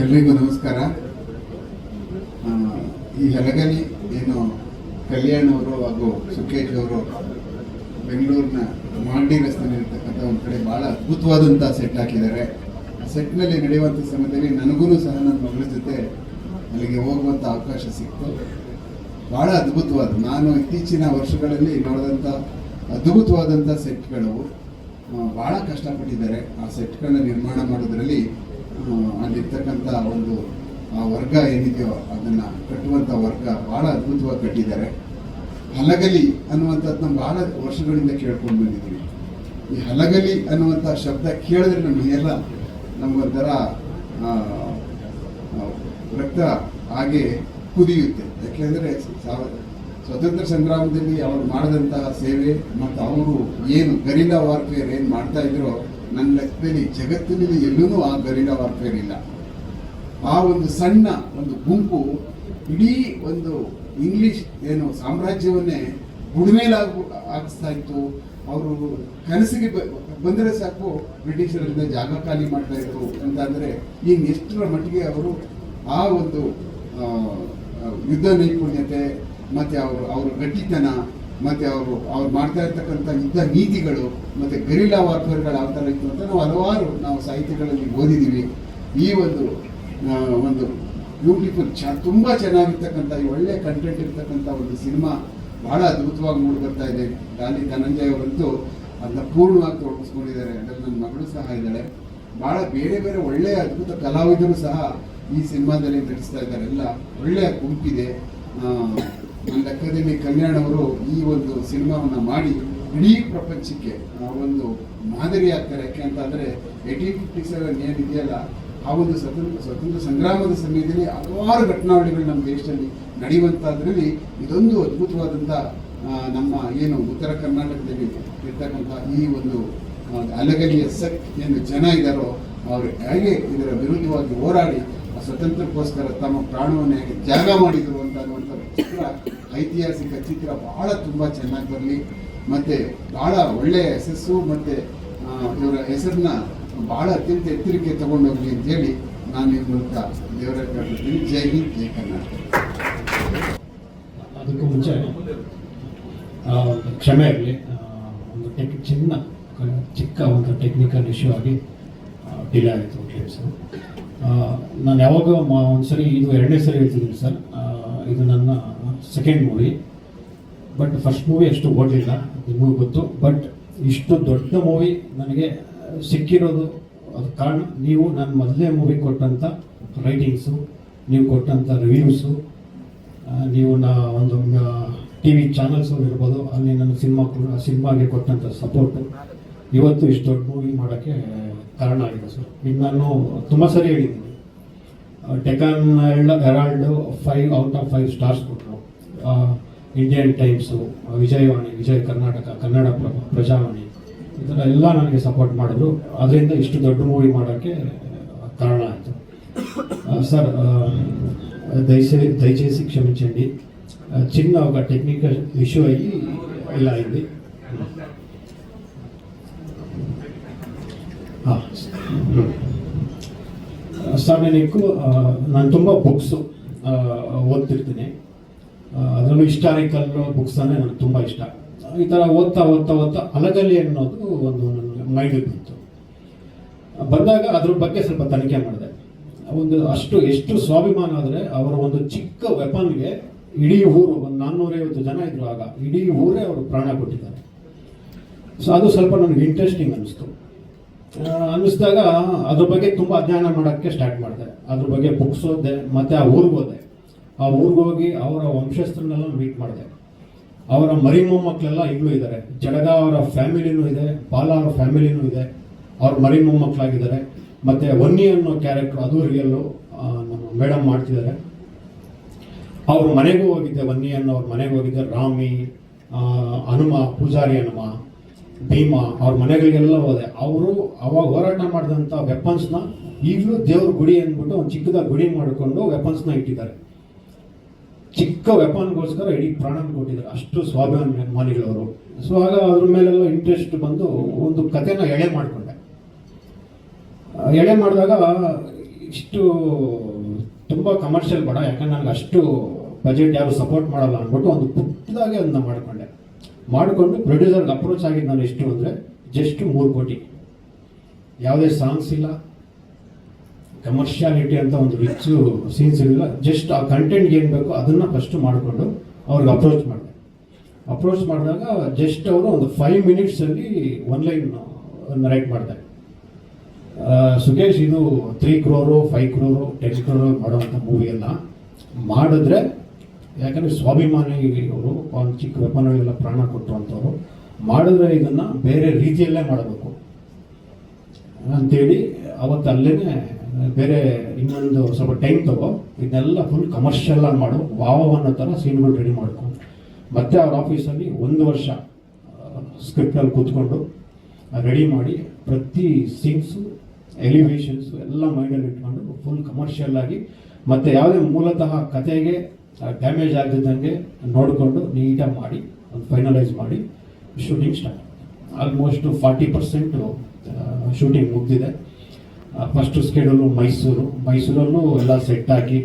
ಎಲ್ರಿಗೂ ನಮಸ್ಕಾರ. ಈ ಹಲಗಲಿ ಏನು ಕಲ್ಯಾಣ್ ಅವರು ಹಾಗೂ ಸುಖೇಶ್ ಅವರು ಬೆಂಗಳೂರಿನ ಮಾಗಡಿ ರಸ್ತೆಯಲ್ಲಿ ಇರ್ತಕ್ಕಂಥ ಒಂದು ಕಡೆ ಭಾಳ ಅದ್ಭುತವಾದಂಥ ಸೆಟ್ ಹಾಕಿದ್ದಾರೆ. ಆ ಸೆಟ್ನಲ್ಲಿ ನಡೆಯುವಂಥ ಸಮಯದಲ್ಲಿ ನನಗೂ ಸಹ ನನ್ನ ಮಗಳ ಜೊತೆ ಅಲ್ಲಿಗೆ ಹೋಗುವಂಥ ಅವಕಾಶ ಸಿಕ್ತು. ಭಾಳ ಅದ್ಭುತವಾದ, ನಾನು ಇತ್ತೀಚಿನ ವರ್ಷಗಳಲ್ಲಿ ನೋಡಿದಂಥ ಅದ್ಭುತವಾದಂಥ ಸೆಟ್ಗಳು. ಭಾಳ ಕಷ್ಟಪಟ್ಟಿದ್ದಾರೆ ಆ ಸೆಟ್ಗಳನ್ನ ನಿರ್ಮಾಣ ಮಾಡೋದ್ರಲ್ಲಿ. ಅಲ್ಲಿರ್ತಕ್ಕಂಥ ಒಂದು ಆ ವರ್ಗ ಏನಿದೆಯೋ ಅದನ್ನು ಕಟ್ಟುವಂಥ ವರ್ಗ ಭಾಳ ಅದ್ಭುತವಾಗಿ ಕಟ್ಟಿದ್ದಾರೆ. ಹಲಗಲಿ ಅನ್ನುವಂಥದ್ದನ್ನ ಭಾಳ ವರ್ಷಗಳಿಂದ ಕೇಳ್ಕೊಂಡು ಬಂದಿದ್ದೀವಿ. ಈ ಹಲಗಲಿ ಅನ್ನುವಂಥ ಶಬ್ದ ಕೇಳಿದ್ರೆ ನಮಗೆಲ್ಲ ನಮಗೊಂಥರ ರಕ್ತ ಹಾಗೆ ಕುದಿಯುತ್ತೆ. ಯಾಕೆಂದರೆ ಸ್ವತಂತ್ರ ಸಂಗ್ರಾಮದಲ್ಲಿ ಅವರು ಮಾಡಿದಂತಹ ಸೇವೆ ಮತ್ತು ಅವರು ಏನು ಗರಿಲ್ಲಾ ವಾರ್ಫೇರ್ ಏನು ಮಾಡ್ತಾ ಇದ್ರೋ, ನನ್ನ ಲೆಕ್ಕದಲ್ಲಿ ಜಗತ್ತಿನಲ್ಲಿ ಎಲ್ಲೂ ಆ ಗರಿಲ್ಲಾ ವಾರ್ಫೇರ್ ಇಲ್ಲ. ಆ ಒಂದು ಸಣ್ಣ ಒಂದು ಗುಂಪು ಇಡೀ ಒಂದು ಇಂಗ್ಲಿಷ್ ಏನು ಸಾಮ್ರಾಜ್ಯವನ್ನೇ ಆಗಿಸ್ತಾ ಇತ್ತು. ಅವರು ಕನಸಿಗೆ ಬಂದರೆ ಸಾಕು ಬ್ರಿಟಿಷರಿಂದ ಜಾಗ ಖಾಲಿ ಮಾಡ್ತಾ ಇದ್ರು ಅಂತ ಅಂದರೆ ಎಷ್ಟರ ಮಟ್ಟಿಗೆ ಅವರು ಆ ಒಂದು ಯುದ್ಧ ನೈಪುಣ್ಯತೆ ಮತ್ತು ಅವ್ರ ಗಟ್ಟಿತನ ಮತ್ತು ಅವರು ಮಾಡ್ತಾ ಇರ್ತಕ್ಕಂಥ ಯುದ್ಧ ನೀತಿಗಳು ಮತ್ತು ಗರಿಲ್ಲಾ ವಾರ್ಫೇರ್ಗಳು ಯಾವ ಥರ ಇತ್ತು ಅಂತ ನಾವು ಸಾಹಿತ್ಯಗಳಲ್ಲಿ ಓದಿದ್ದೀವಿ. ಈ ಒಂದು ಬ್ಯೂಟಿಫುಲ್ ತುಂಬ ಚೆನ್ನಾಗಿರ್ತಕ್ಕಂಥ ಈ ಒಳ್ಳೆ ಕಂಟೆಂಟ್ ಇರ್ತಕ್ಕಂಥ ಒಂದು ಸಿನಿಮಾ ಭಾಳ ಅದ್ಭುತವಾಗಿ ಮೂಡಿ ಬರ್ತಾ ಇದೆ. ಗಾಲಿ ಧನಂಜಯ ಅವರಂತೂ ಅದನ್ನ ಪೂರ್ಣವಾಗಿ ತೊಡಗಿಸ್ಕೊಂಡಿದ್ದಾರೆ. ಅದರಲ್ಲಿ ನನ್ನ ಮಗಳು ಸಹ ಇದ್ದಾಳೆ. ಭಾಳ ಬೇರೆ ಬೇರೆ ಒಳ್ಳೆಯ ಅದ್ಭುತ ಕಲಾವಿದರು ಸಹ ಈ ಸಿನಿಮಾದಲ್ಲಿ ನಟಿಸ್ತಾ ಇದ್ದಾರೆ. ಎಲ್ಲ ಒಳ್ಳೆಯ ಗುಂಪಿದೆ. ನನ್ನ ಲೆಕ್ಕದಲ್ಲಿ ಕಲ್ಯಾಣ್ ಅವರು ಈ ಒಂದು ಸಿನಿಮಾವನ್ನು ಮಾಡಿ ಇಡೀ ಪ್ರಪಂಚಕ್ಕೆ ಒಂದು ಮಾದರಿ ಆಗ್ತಾರೆ. ಯಾಕೆ ಅಂತ ಅಂದರೆ 1857 ಏನಿದೆಯಲ್ಲ, ಆ ಒಂದು ಸ್ವತಂತ್ರ ಸಂಗ್ರಾಮದ ಸಮಯದಲ್ಲಿ ಹಲವಾರು ಘಟನಾವಳಿಗಳು ನಮ್ಮ ದೇಶದಲ್ಲಿ ನಡೆಯುವಂಥದ್ರಲ್ಲಿ ಇದೊಂದು ಅದ್ಭುತವಾದಂಥ ನಮ್ಮ ಏನು ಉತ್ತರ ಕರ್ನಾಟಕದಲ್ಲಿ ಇರ್ತಕ್ಕಂಥ ಈ ಒಂದು ಹಲಗಲಿಯ ಏನು ಜನ ಇದ್ದಾರೋ ಅವರು ಹೇಗೆ ಇದರ ವಿರುದ್ಧವಾಗಿ ಹೋರಾಡಿ ಸ್ವತಂತ್ರಕ್ಕೋಸ್ಕರ ತಮ್ಮ ಪ್ರಾಣವನ್ನು ಹೇಗೆ ತ್ಯಾಗ ಮಾಡಿದರು ಅಂತ ಅನ್ನುವಂಥ ಚಿತ್ರ, ಐತಿಹಾಸಿಕ ಚಿತ್ರ ಭಾಳ ತುಂಬ ಚೆನ್ನಾಗಿ ಬರಲಿ ಮತ್ತು ಭಾಳ ಒಳ್ಳೆಯ ಯಶಸ್ಸು ಮತ್ತು ಇವರ ಹೆಸರನ್ನ ಭಾಳ ಅತ್ಯಂತ ಎತ್ತರಕ್ಕೆ ತಗೊಂಡೋಗ್ಲಿ ಅಂತೇಳಿ ನಾನು ಈ ಮೂಲಕ ದೇವರ ಕೇಳ್ತೀನಿ. ಜೈ ಹಿಂದ್, ಜೈ ಕರ್ನಾಟಕ. ಅದಕ್ಕೂ ಮುಂಚೆ ಕ್ಷಮೆ ಇರಲಿ, ಒಂದು ಚಿಕ್ಕ ಒಂದು ಟೆಕ್ನಿಕಲ್ ಇಶ್ಯೂ ಆಗಿ ಡಿಲೇ ಆಯಿತು ಕ್ಲಿಪ್ಸು. ನಾನು ಯಾವಾಗ ಒಂದ್ಸರಿ ಇದು 2ನೇ ಸರಿ ಹೇಳ್ತಿದ್ದೀನಿ ಸರ್. ಇದು ನನ್ನ second movie. But first movie ಅಷ್ಟು ಓಡಲಿಲ್ಲ, ನಿಮಗೂ ಗೊತ್ತು. ಬಟ್ ಇಷ್ಟು ದೊಡ್ಡ ಮೂವಿ ನನಗೆ ಸಿಕ್ಕಿರೋದು ಅದು ಕಾರಣ ನೀವು ನನ್ನ ಮೊದಲನೇ ಮೂವಿ ಕೊಟ್ಟಂಥ ರೈಟಿಂಗ್ಸು, ನೀವು ಕೊಟ್ಟಂಥ ರಿವ್ಯೂಸು, ನೀವು ಒಂದು TV ಚಾನಲ್ಸು ಇರ್ಬೋದು, ಅಲ್ಲಿ ನನ್ನ ಸಿನಿಮಾಗೆ ಕೊಟ್ಟಂಥ ಸಪೋರ್ಟು ಇವತ್ತು ಇಷ್ಟು ದೊಡ್ಡ ಮೂವಿ ಮಾಡೋಕ್ಕೆ ಕಾರಣ ಆಗಿದೆ ಸರ್. ಈಗ ನಾನು ತುಂಬ ಸರಿ ಹೇಳಿದ್ದೀನಿ. ಡೆಕ್ಕನ್ ಹೆರಾಲ್ಡು 5/5 ಸ್ಟಾರ್ಸ್ ಕೊಟ್ಟರು. ಇಂಡಿಯನ್ ಟೈಮ್ಸು, ವಿಜಯವಾಣಿ, ವಿಜಯ ಕರ್ನಾಟಕ, ಕನ್ನಡ ಪ್ರಜಾವಾಣಿ, ಈ ಥರ ಎಲ್ಲ ನನಗೆ ಸಪೋರ್ಟ್ ಮಾಡಿದ್ರು. ಅದರಿಂದ ಇಷ್ಟು ದೊಡ್ಡ ಮೂವಿ ಮಾಡೋಕ್ಕೆ ಕಾರಣ ಆಯಿತು ಸರ್. దయచేసి క్షమించండి. చిన్న ఒక టెక్నికల్ ఇష్యూ అయ్యి ఇలా అయింది. ಸರ್ ನಾನು ತುಂಬ ಬುಕ್ಸು ಓದ್ತಿರ್ತೀನಿ. ಅದರಲ್ಲೂ ಹಿಸ್ಟಾರಿಕಲ್ ಬುಕ್ಸ್ ಅಂದರೆ ನನಗೆ ತುಂಬ ಇಷ್ಟ. ಈ ಥರ ಓದ್ತಾ ಹಲಗಲಿ ಅನ್ನೋದು ಒಂದು ನನ್ನ ಮೈಂಡಿಗೆ ಬಂದಾಗ ಅದ್ರ ಬಗ್ಗೆ ಸ್ವಲ್ಪ ತನಿಖೆ ಮಾಡಿದೆ. ಎಷ್ಟು ಸ್ವಾಭಿಮಾನ ಆದರೆ ಅವರ ಒಂದು ಚಿಕ್ಕ ವೆಪನ್ಗೆ ಇಡೀ ಊರು, ಒಂದು 450 ಜನ ಇದ್ರು ಆಗ, ಇಡೀ ಊರೇ ಅವರು ಪ್ರಾಣ ಕೊಟ್ಟಿದ್ದಾರೆ. ಸೊ ಅದು ಸ್ವಲ್ಪ ನನಗೆ ಇಂಟ್ರೆಸ್ಟಿಂಗ್ ಅನ್ನಿಸ್ದಾಗ ಅದ್ರ ಬಗ್ಗೆ ತುಂಬ ಅಧ್ಯಯನ ಮಾಡೋಕ್ಕೆ ಸ್ಟಾರ್ಟ್ ಮಾಡಿದೆ. ಅದ್ರ ಬಗ್ಗೆ ಬುಕ್ಸ್ ಓದಿದೆ, ಮತ್ತು ಆ ಊರಿಗೆ ಹೋದೆ. ಆ ಊರಿಗೆ ಹೋಗಿ ಅವರ ವಂಶಸ್ಥರನ್ನೆಲ್ಲ ಮೀಟ್ ಮಾಡಿದೆ. ಅವರ ಮರಿ ಮೊಮ್ಮಕ್ಕಳೆಲ್ಲ ಈಗಲೂ ಇದ್ದಾರೆ. ಜಡಗ ಅವರ ಫ್ಯಾಮಿಲಿನೂ ಇದೆ, ಬಾಲ ಅವರ ಫ್ಯಾಮಿಲಿನೂ ಇದೆ, ಅವ್ರ ಮರಿ ಮೊಮ್ಮಕ್ಕಳಾಗಿದ್ದಾರೆ. ಮತ್ತು ವನ್ನಿ ಅನ್ನೋ ಕ್ಯಾರೆಕ್ಟರ್ ಅದು ರಿಯಲ್ಲು, ನಮ್ಮ ಮೇಡಮ್ ಮಾಡ್ತಿದ್ದಾರೆ. ಅವ್ರ ಮನೆಗೂ ಹೋಗಿದ್ದೆ, ವನ್ನಿ ಅನ್ನೋ ಅವ್ರ ಮನೆಗೆ ಹೋಗಿದ್ದೆ. ರಾಮಿ, ಹನುಮ, ಪೂಜಾರಿ ಹನುಮ, ಭೀಮ, ಅವ್ರ ಮನೆಗಳಿಗೆಲ್ಲ ಹೋದೆ. ಅವರು ಅವಾಗ ಹೋರಾಟ ಮಾಡಿದಂಥ ವೆಪನ್ಸ್ನ ಈಗಲೂ ದೇವ್ರ ಗುಡಿ ಅಂದ್ಬಿಟ್ಟು ಒಂದು ಚಿಕ್ಕದಾಗಿ ಗುಡಿ ಮಾಡಿಕೊಂಡು ವೆಪನ್ಸ್ನ ಇಟ್ಟಿದ್ದಾರೆ. ಚಿಕ್ಕ ವೆಪನ್ಗೋಸ್ಕರ ಇಡೀ ಪ್ರಾಣ ಕೊಟ್ಟಿದ್ದಾರೆ. ಅಷ್ಟು ಸ್ವಾಭಿಮಾನಿಗಳವರು. ಸೊ ಆಗ ಅದ್ರ ಮೇಲೆಲ್ಲ ಇಂಟ್ರೆಸ್ಟ್ ಬಂದು ಒಂದು ಕಥೆನ ಎಳೆ ಮಾಡಿಕೊಂಡೆ. ಎಳೆ ಮಾಡಿದಾಗ ಇಷ್ಟು ತುಂಬ ಕಮರ್ಷಿಯಲ್ ಬೇಡ, ಯಾಕಂದ್ರೆ ನನಗೆ ಅಷ್ಟು ಬಜೆಟ್ ಯಾರು ಸಪೋರ್ಟ್ ಮಾಡಲ್ಲ ಅಂದ್ಬಿಟ್ಟು ಒಂದು ಪುಟ್ಟದಾಗೆ ಅದನ್ನ ಮಾಡಿಕೊಂಡು ಪ್ರೊಡ್ಯೂಸರ್ಗೆ ಅಪ್ರೋಚ್ ಆಗಿದ್ದು ನಾನು ಎಷ್ಟು ಅಂದರೆ ಜಸ್ಟ್ 3 ಕೋಟಿ. ಯಾವುದೇ ಸಾಂಗ್ಸ್ ಇಲ್ಲ, ಕಮರ್ಷಿಯಾಲಿಟಿ ಅಂತ ಒಂದು ರಿಚ್ ಸೀನ್ಸ್ ಇರಲಿಲ್ಲ, ಜಸ್ಟ್ ಆ ಕಂಟೆಂಟ್ಗೆ ಏನು ಬೇಕೋ ಅದನ್ನು ಫಸ್ಟ್ ಮಾಡಿಕೊಂಡು ಅವ್ರಿಗೆ ಅಪ್ರೋಚ್ ಮಾಡಿದಾಗ ಜಸ್ಟ್ ಅವರು ಒಂದು 5 ಮಿನಿಟ್ಸಲ್ಲಿ 1 ಲೈನ್ ರೈಟ್ ಮಾಡ್ತಾರೆ. ಸುಖೇಶ್, ಇದು 3 crore 5 crore 10 crore ಮಾಡೋವಂಥ ಮೂವಿ ಎಲ್ಲ ಮಾಡಿದ್ರೆ, ಯಾಕಂದರೆ ಸ್ವಾಭಿಮಾನಿ ಅವರು ಒಂದು ಚಿಕ್ಕ ವೆಪನ್ಗಳಿಗೆಲ್ಲ ಪ್ರಾಣ ಕೊಟ್ಟರುವಂಥವ್ರು, ಮಾಡಿದ್ರೆ ಇದನ್ನು ಬೇರೆ ರೀತಿಯಲ್ಲೇ ಮಾಡಬೇಕು ಅಂತೇಳಿ ಅವತ್ತು ಅಲ್ಲೇ ಬೇರೆ ಇನ್ನೊಂದು ಸ್ವಲ್ಪ ಟೈಮ್ ತಗೋ, ಇದನ್ನೆಲ್ಲ ಫುಲ್ ಕಮರ್ಷಿಯಲ್ ಆಗಿ ಮಾಡು, ಅನ್ನೋ ಥರ ಸೀನ್ಗಳು ರೆಡಿ ಮಾಡ್ಕೊಂಡು ಮತ್ತೆ ಅವ್ರ ಆಫೀಸಲ್ಲಿ 1 ವರ್ಷ ಸ್ಕ್ರಿಪ್ಟಲ್ಲಿ ಕೂತ್ಕೊಂಡು ರೆಡಿ ಮಾಡಿ ಪ್ರತಿ ಸೀನ್ಸು ಎಲಿವೇಶನ್ಸು ಎಲ್ಲ ಮೈಂಡಲ್ಲಿ ಇಟ್ಕೊಂಡು ಫುಲ್ ಕಮರ್ಷಿಯಲ್ ಆಗಿ, ಮತ್ತು ಯಾವುದೇ ಮೂಲತಃ ಕತೆಗೆ ಡ್ಯಾಮೇಜ್ ಆಗದಿದ್ದಂಗೆ ನೋಡಿಕೊಂಡು ನೀಟಾಗಿ ಮಾಡಿ ಒಂದು ಫೈನಲೈಸ್ ಮಾಡಿ ಶೂಟಿಂಗ್ ಸ್ಟಾರ್ಟ್. ಆಲ್ಮೋಸ್ಟ್ 40% ಶೂಟಿಂಗ್ ಮುಗಿದಿದೆ. ಫಸ್ಟ್ ಸ್ಕೆಡ್ಯೂಲು ಮೈಸೂರಲ್ಲೂ ಎಲ್ಲ ಸೆಟ್ ಹಾಕಿ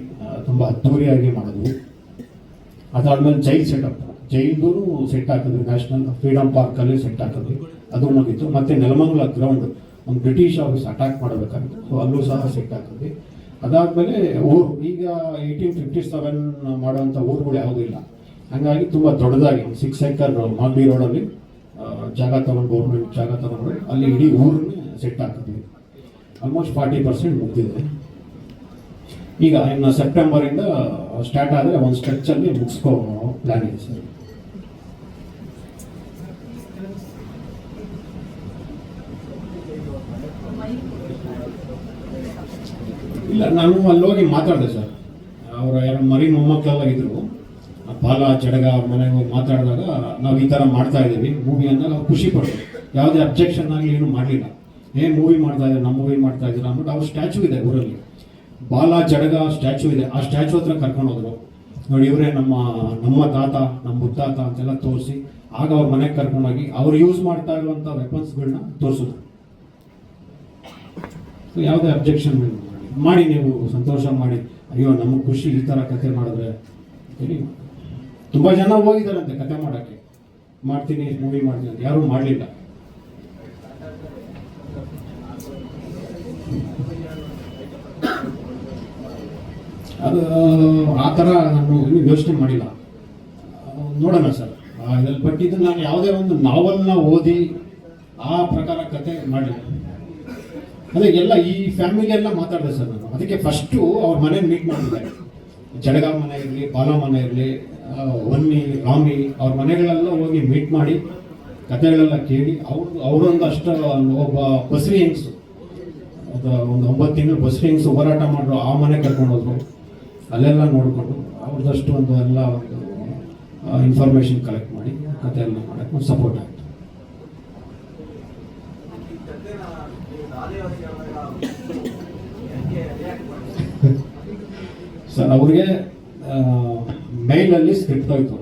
ತುಂಬ ಅದ್ದೂರಿಯಾಗಿ ಮಾಡಿದ್ವಿ. ಅದಾದಮೇಲೆ ಜೈಲ್ದೂ ಸೆಟ್ ಹಾಕಿದ್ವಿ, ನ್ಯಾಷನಲ್ ಫ್ರೀಡಮ್ ಪಾರ್ಕಲ್ಲಿ ಸೆಟ್ ಹಾಕಿದ್ವಿ, ಅದು ಮುಗಿತು. ಮತ್ತು ನೆಲಮಂಗಲ ಗ್ರೌಂಡ್ ಒಂದು ಬ್ರಿಟಿಷ್ ಆಫೀಸ್ ಅಟ್ಯಾಕ್ ಮಾಡಬೇಕಾಗಿತ್ತು, ಸೊ ಅಲ್ಲೂ ಸಹ ಸೆಟ್ ಹಾಕಿದ್ವಿ. ಅದಾದಮೇಲೆ ಊರು, ಈಗ 1857 ಮಾಡುವಂಥ ಊರುಗಳು ಯಾವುದೂ ಇಲ್ಲ, ಹಾಗಾಗಿ ತುಂಬ ದೊಡ್ಡದಾಗಿ ಒಂದು 6 acre ಮಾಗಡಿ ರೋಡಲ್ಲಿ ಜಾಗ ತಗೊಂಡು, ಗೌರ್ಮೆಂಟ್ ಜಾಗ ತಗೊಂಡು ಅಲ್ಲಿ ಇಡೀ ಊರನ್ನೇ ಸೆಟ್ ಹಾಕಿದ್ವಿ. ಆಲ್ಮೋಸ್ಟ್ 40% ಮುಗಿದಿದೆ. ಈಗ ಇನ್ನು ಸೆಪ್ಟೆಂಬರಿಂದ ಸ್ಟಾರ್ಟ್ ಆದರೆ ಒಂದು ಸ್ಟ್ರೆಚ್ಚಲ್ಲಿ ಮುಗಿಸ್ಕೋ ಪ್ಲ್ಯಾನ್ ಇದೆ ಸರ್. ಇಲ್ಲ, ನಾನು ಅಲ್ಲಿ ಹೋಗಿ ಮಾತಾಡಿದೆ ಸರ್. ಅವರ ಯಾರು ಮರಿ ಮೊಮ್ಮಕ್ಕಳೆಲ್ಲ ಇದ್ರು, ಬಾಲ ಜಡಗ ಅವ್ರ ಮನೆಗೆ ಹೋಗಿ ಮಾತಾಡಿದಾಗ ನಾವು ಈ ಥರ ಮಾಡ್ತಾ ಇದ್ದೀವಿ ಮೂವಿ ಅಂದಾಗ ಅವ್ರು ಖುಷಿ ಪಡ್ತಾರೆ. ಯಾವುದೇ ಅಬ್ಜೆಕ್ಷನ್ ಆಗಲಿ ಏನು ಮಾಡಲಿಲ್ಲ. ಮೂವಿ ಮಾಡ್ತಾ ಇದ್ದಾರೆ, ನಮ್ಮ ಮೂವಿ ಮಾಡ್ತಾ ಇದ್ದೀರಾ ಅಂದ್ಬಿಟ್ಟು ಅವ್ರ ಸ್ಟ್ಯಾಚು ಇದೆ ಊರಲ್ಲಿ, ಬಾಲ ಜಡಗ ಸ್ಟ್ಯಾಚು ಇದೆ. ಆ ಸ್ಟ್ಯಾಚು ಹತ್ರ ಕರ್ಕೊಂಡು ಹೋದ್ರು. ನೋಡಿ, ಇವರೇ ನಮ್ಮ ತಾತ, ನಮ್ಮ ಮುತ್ತಾತ ಅಂತೆಲ್ಲ ತೋರಿಸಿ, ಆಗ ಅವ್ರ ಮನೆಗೆ ಕರ್ಕೊಂಡೋಗಿ ಅವ್ರು ಯೂಸ್ ಮಾಡ್ತಾ ಇರುವಂಥ ವೆಪನ್ಸ್ಗಳನ್ನ ತೋರಿಸಿದ್ರು. ಯಾವುದೇ ಅಬ್ಜೆಕ್ಷನ್ ಮಾಡಿ, ನೀವು ಸಂತೋಷ ಮಾಡಿ, ಅಯ್ಯೋ ನಮಗೆ ಖುಷಿ ಈ ಥರ ಕತೆ ಮಾಡಿದ್ರೆ ಹೇಳಿ. ತುಂಬ ಜನ ಹೋಗಿದ್ದಾರಂತೆ ಕತೆ ಮಾಡೋಕ್ಕೆ, ಮಾಡ್ತೀನಿ ಮೂವಿ ಮಾಡ್ತೀನಿ ಅಂತ, ಯಾರೂ ಮಾಡಲಿಲ್ಲ. ಅದು ಆ ಥರ ನಾನು ಇನ್ನೂ ಯೋಚನೆ ಮಾಡಿಲ್ಲ, ನೋಡೋಣ ಸರ್. ಬಟ್ ಇದು ನಾನು ಯಾವುದೇ ಒಂದು ನಾವಲ್ನ ಓದಿ ಆ ಪ್ರಕಾರ ಕತೆ ಮಾಡಲಿಲ್ಲ. ಅದೇ ಎಲ್ಲ ಈ ಫ್ಯಾಮಿಲಿ ಎಲ್ಲ ಮಾತಾಡಿದೆ ಸರ್ ನಾನು. ಅದಕ್ಕೆ ಫಸ್ಟು ಅವ್ರ ಮನೇಲಿ ಮೀಟ್ ಮಾಡಿದ್ದೆ. ಜಡಗ ಮನೆ ಇರಲಿ, ಬಾಲ ಮನೆ ಇರಲಿ, ವನ್ನಿ, ರಾಮಿ, ಅವ್ರ ಮನೆಗಳೆಲ್ಲ ಹೋಗಿ ಮೀಟ್ ಮಾಡಿ ಕತೆಗಳೆಲ್ಲ ಕೇಳಿ, ಅವರೊಂದು ಅಷ್ಟು ಒಬ್ಬ ಬಸ್ರಿ ಹೆಂಗ್ಸು, ಒಂದು 9 ತಿಂಗಳು ಬಸ್ರಿ ಹೆಂಗ್ಸು ಹೋರಾಟ ಮಾಡಿದ್ರು, ಆ ಮನೆ ಕರ್ಕೊಂಡು ಹೋದ್ರು. ಅಲ್ಲೆಲ್ಲ ನೋಡಿಕೊಂಡು ಅವ್ರದ್ದಷ್ಟು ಒಂದು ಎಲ್ಲ ಒಂದು ಇನ್ಫಾರ್ಮೇಷನ್ ಕಲೆಕ್ಟ್ ಮಾಡಿ ಕತೆ ಎಲ್ಲ ಮಾಡೋಕ್ಕೆ ಒಂದು ಸಪೋರ್ಟ್ ಆಯಿತು ಸರ್. ಅವ್ರಿಗೆ ಮೇಲಲ್ಲಿ ಸ್ಕ್ರಿಪ್ಟ್ ಹೋಯ್ತು,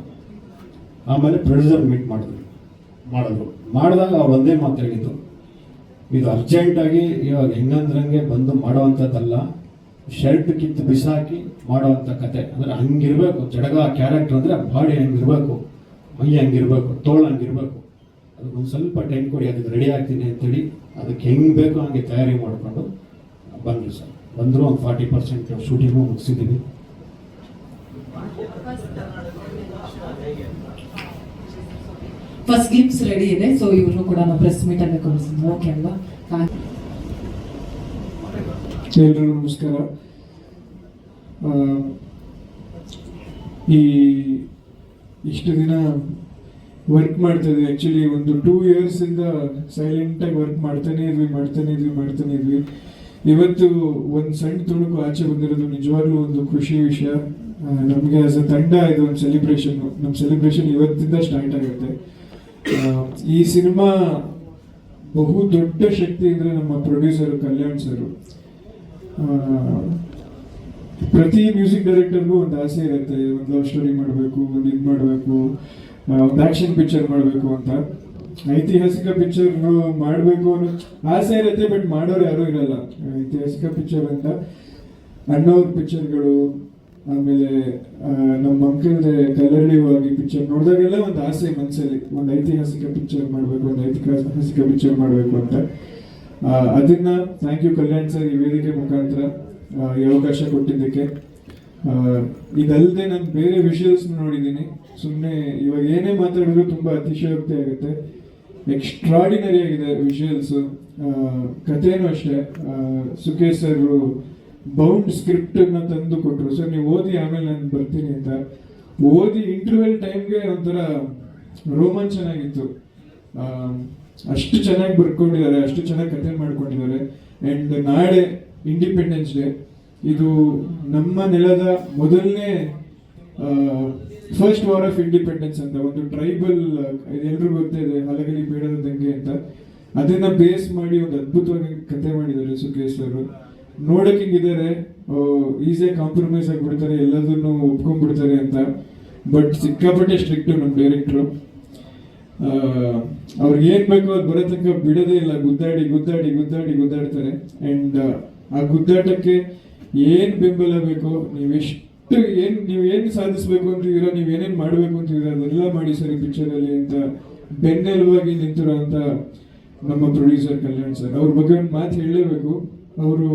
ಆಮೇಲೆ ಪ್ರೊಡ್ಯೂಸರ್ ಮೀಟ್ ಮಾಡಿದಾಗ ಅವ್ರು ಒಂದೇ ಮಾತು ಹೇಳಿದ್ದು, ಇದು ಅರ್ಜೆಂಟಾಗಿ ಇವಾಗ ಹೆಂಗಂದ್ರಂಗೆ ಬಂದು ಮಾಡೋವಂಥದ್ದಲ್ಲ, ಶರ್ಟ್ ಕಿತ್ತು ಬಿಸಾಕಿ ಮಾಡೋವಂಥ ಕತೆ. ಅಂದರೆ ಹಂಗಿರ್ಬೇಕು ಜಡಗ ಕ್ಯಾರೆಕ್ಟರ್, ಅಂದರೆ ಬಾಡಿ ಹಂಗಿರ್ಬೇಕು, ಮೈ ಹಂಗಿರ್ಬೇಕು, ತೋಳು ಹಂಗಿರ್ಬೇಕು, ಅದಕ್ಕೊಂದು ಸ್ವಲ್ಪ ಟೈಮ್ ಕೊಡಿ, ಅದಕ್ಕೆ ರೆಡಿ ಆಗ್ತೀನಿ ಅಂತೇಳಿ ಅದಕ್ಕೆ ಹೆಂಗೆ ಬೇಕೋ ಹಂಗೆ ತಯಾರಿ ಮಾಡಿಕೊಂಡು ಬಂದರು ಸರ್. ಬಂದರು, ಒಂದು 40% ಶೂಟಿಂಗು ಮುಗಿಸಿದ್ದೀವಿ. ಫಸ್ಟ್ ಗ್ಲಿಮ್ಸ್ ರೆಡಿ ಇದೆ, ಸೊ ಇವರು ಕೂಡ ನಾವು ಪ್ರೆಸ್ ಮೀಟ್ ಅಲ್ಲೇ ಕಳಿಸ್ತೀವಿ. ಓಕೆ ಅಲ್ವಾ? ಎಲ್ರಿಗೂ ನಮಸ್ಕಾರ. ಇಷ್ಟು ದಿನ ವರ್ಕ್ ಮಾಡ್ತಾಯಿದ್ವಿ. ಆ್ಯಕ್ಚುಲಿ ಒಂದು 2 yearsಯಿಂದ ಸೈಲೆಂಟಾಗಿ ವರ್ಕ್ ಮಾಡ್ತಾನೆ ಇದ್ವಿ. ಇವತ್ತು ಒಂದು ಸಣ್ಣ ತುಣುಕು ಆಚೆ ಬಂದಿರೋದು ನಿಜವಾಗ್ಲೂ ಒಂದು ಖುಷಿ ವಿಷಯ. ನಮಗೆ ಆಸ್ ಅ ತಂಡ ಇದು ಒಂದು ಸೆಲಿಬ್ರೇಷನ್. ನಮ್ಮ ಸೆಲಿಬ್ರೇಷನ್ ಇವತ್ತಿಂದ ಸ್ಟಾರ್ಟ್ ಆಗುತ್ತೆ. ಈ ಸಿನಿಮಾ ಬಹು ದೊಡ್ಡ ಶಕ್ತಿ ಅಂದರೆ ನಮ್ಮ ಪ್ರೊಡ್ಯೂಸರ್ ಕಲ್ಯಾಣ್ ಸರ್. ಪ್ರತಿ ಮ್ಯೂಸಿಕ್ ಡೈರೆಕ್ಟರ್ಗೂ ಒಂದು ಆಸೆ ಇರುತ್ತೆ, ಒಂದು ಲವ್ ಸ್ಟೋರಿ ಮಾಡಬೇಕು, ಒಂದು ಇದು ಮಾಡಬೇಕು, ಒಂದು ಆ್ಯಕ್ಷನ್ ಪಿಕ್ಚರ್ ಮಾಡಬೇಕು ಅಂತ. ಐತಿಹಾಸಿಕ ಪಿಕ್ಚರ್ ಮಾಡಬೇಕು ಅನ್ನೋ ಆಸೆ ಇರುತ್ತೆ, ಬಟ್ ಮಾಡೋರು ಯಾರೂ ಇರಲ್ಲ ಐತಿಹಾಸಿಕ ಪಿಕ್ಚರ್ ಅಂತ. ಅಣ್ಣವ್ರ ಪಿಕ್ಚರ್ಗಳು, ಆಮೇಲೆ ನಮ್ಮ ಅಂಕಲ್ದೆ ಕಲರ್ಲಿವಾಗಿ ಪಿಕ್ಚರ್ ನೋಡಿದಾಗೆಲ್ಲ ಒಂದು ಆಸೆ ಮನಸ್ಸಲ್ಲಿ, ಒಂದು ಐತಿಹಾಸಿಕ ಪಿಕ್ಚರ್ ಮಾಡಬೇಕು, ಒಂದು ಐತಿಹಾಸಿಕ ಪಿಕ್ಚರ್ ಮಾಡಬೇಕು ಅಂತ. ಅದನ್ನ ಥ್ಯಾಂಕ್ ಯು ಕಲ್ಯಾಣ್ ಸರ್, ಈ ವೇದಿಕೆ ಮುಖಾಂತರ ಈ ಅವಕಾಶ ಕೊಟ್ಟಿದ್ದಕ್ಕೆ. ಇದಲ್ಲದೆ ನಾನು ಬೇರೆ ವಿಷುವಲ್ಸ್ ನೋಡಿದ್ದೀನಿ. ಸುಮ್ಮನೆ ಇವಾಗ ಏನೇ ಮಾತಾಡಿದ್ರು ತುಂಬಾ ಅತಿಶಯೋಕ್ತಿ ಆಗುತ್ತೆ. ಎಕ್ಸ್ಟ್ರಾಡಿನರಿ ಆಗಿದೆ ವಿಷುವಲ್ಸು. ಕಥೆನೂ ಅಷ್ಟೇ. ಸುಖೇಶ್ ಸರ್ ಬೌಂಡ್ ಸ್ಕ್ರಿಪ್ಟನ್ನು ತಂದು ಕೊಟ್ಟರು. ಸರ್ ನೀವು ಓದಿ ಆಮೇಲೆ ನಾನು ಬರ್ತೀನಿ ಅಂತ. ಓದಿ ಇಂಟರ್ವೆಲ್ ಟೈಮ್ಗೆ ಒಂಥರ ರೋಮಾಂಚನ ಆಗಿತ್ತು. ಅಷ್ಟು ಚೆನ್ನಾಗಿ ಬರ್ಕೊಂಡಿದ್ದಾರೆ, ಅಷ್ಟು ಚೆನ್ನಾಗಿ ಕಥೆ ಮಾಡ್ಕೊಂಡಿದ್ದಾರೆ. ಆ್ಯಂಡ್ ನಾಳೆ ಇಂಡಿಪೆಂಡೆನ್ಸ್ ಡೇ. ಇದು ನಮ್ಮ ನೆಲದ ಮೊದಲನೇ ಫಸ್ಟ್ ವಾರ್ ಆಫ್ ಇಂಡಿಪೆಂಡೆನ್ಸ್ ಅಂತ ಒಂದು ಟ್ರೈಬಲ್, ಎಲ್ರಿಗೂ ಗೊತ್ತಿದೆ ಹಲಗಲಿ ಬೇಡದ ದಂಗೆ ಅಂತ. ಅದನ್ನ ಬೇಸ್ ಮಾಡಿ ಒಂದು ಅದ್ಭುತವಾಗಿ ಕಥೆ ಮಾಡಿದ್ದಾರೆ ಸುಖೇಶ್ ಅವರು. ನೋಡಕ್ ಹಿಂಗಿದ್ದಾರೆ, ಈಸಿಯಾಗಿ ಕಾಂಪ್ರಮೈಸ್ ಆಗಿಬಿಡ್ತಾರೆ, ಎಲ್ಲದನ್ನು ಒಪ್ಕೊಂಡ್ಬಿಡ್ತಾರೆ ಅಂತ. ಬಟ್ ಸಿಕ್ಕಾಪಟ್ಟೆ ಸ್ಟ್ರಿಕ್ಟ್ ನಮ್ಮ ಡೈರೆಕ್ಟ್ರು. ಅವ್ರಿಗೆ ಏನ್ ಬೇಕೋ ಅದು ಬರೋ ತನಕ ಬಿಡೋದೇ ಇಲ್ಲ. ಗುದ್ದಾಡ್ತಾರೆ. ಅಂಡ್ ಆ ಗುದ್ದಾಟಕ್ಕೆ ಏನ್ ಬೆಂಬಲ ಬೇಕೋ, ನೀವು ಏನ್ ಸಾಧಿಸ್ಬೇಕು ಅಂತಿದ್ದೀರಾ, ನೀವು ಏನೇನ್ ಮಾಡ್ಬೇಕು ಅಂತಿದ್ದೀರಾ ಅದೆಲ್ಲ ಮಾಡಿ ಸರ್ ಈ ಪಿಕ್ಚರ್ ಅಲ್ಲಿ ಅಂತ ಬೆನ್ನೆಲುವಾಗಿ ನಿಂತಿರೋ ಅಂತ ನಮ್ಮ ಪ್ರೊಡ್ಯೂಸರ್ ಕಲ್ಯಾಣ್ ಸರ್. ಅವ್ರ ಬಗ್ಗೆ ಒಂದು ಮಾತು ಹೇಳಲೇಬೇಕು. ಅವರು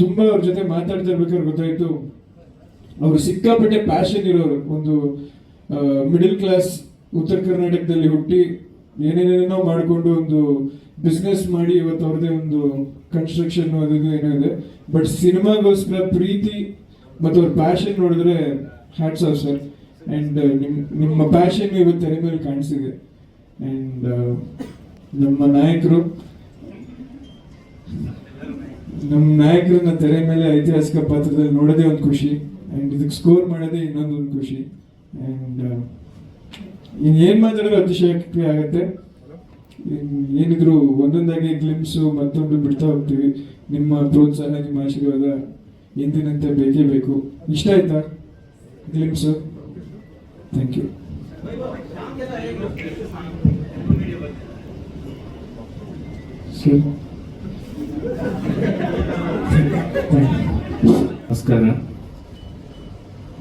ತುಂಬಾ ಅವ್ರ ಜೊತೆ ಮಾತಾಡ್ತಾ ಇರ್ಬೇಕಾದ್ರೆ ಗೊತ್ತಾಯ್ತು, ಅವರು ಸಿಕ್ಕಾಪಟ್ಟೆ ಪ್ಯಾಷನ್ ಇರೋರು. ಒಂದು ಮಿಡಿಲ್ ಕ್ಲಾಸ್ ಉತ್ತರ ಕರ್ನಾಟಕದಲ್ಲಿ ಹುಟ್ಟಿ ಏನೇನೇನೋ ಮಾಡಿಕೊಂಡು ಒಂದು ಬಿಸ್ನೆಸ್ ಮಾಡಿ ಇವತ್ತು ಅವ್ರದ್ದೇ ಒಂದು ಕನ್ಸ್ಟ್ರಕ್ಷನ್ ಅದು ಏನೋ ಇದೆ. ಬಟ್ ಸಿನಿಮಾಗೋಸ್ಕರ ಪ್ರೀತಿ ಮತ್ತು ಅವ್ರ ಪ್ಯಾಷನ್ ನೋಡಿದ್ರೆ ಹ್ಯಾಟ್ಸ್ ಆಫ್ ಸರ್. ಆ್ಯಂಡ್ ನಿಮ್ಮ ಪ್ಯಾಷನ್ ಇವತ್ತು ತೆರೆ ಮೇಲೆ ಕಾಣಿಸಿದೆ. ಆ್ಯಂಡ್ ನಮ್ಮ ನಾಯಕರನ್ನ ತೆರೆ ಮೇಲೆ ಐತಿಹಾಸಿಕ ಪಾತ್ರದಲ್ಲಿ ನೋಡೋದೇ ಒಂದು ಖುಷಿ. ಆ್ಯಂಡ್ ಇದಕ್ಕೆ ಸ್ಕೋರ್ ಮಾಡೋದೇ ಇನ್ನೊಂದೊಂದು ಖುಷಿ. ಆ್ಯಂಡ್ ಇನ್ನೇನು ಮಾತಾಡೋದು ಅತಿಶಯೋಕ್ತಿ ಆಗುತ್ತೆ. ಏನಿದ್ರು ಒಂದೊಂದಾಗಿ ಗ್ಲಿಮ್ಸು ಮತ್ತೊಂದು ಬಿಡ್ತಾ ಹೋಗ್ತೀವಿ. ನಿಮ್ಮ ಪ್ರೋತ್ಸಾಹ, ನಿಮ್ಮ ಆಶೀರ್ವಾದ ಎಂದಿನಂತೆ ಬೇಕೇ ಬೇಕು. ಇಷ್ಟ ಆಯ್ತಾ ಗ್ಲಿಮ್ಸು? Thank you. ನಮಸ್ಕಾರ.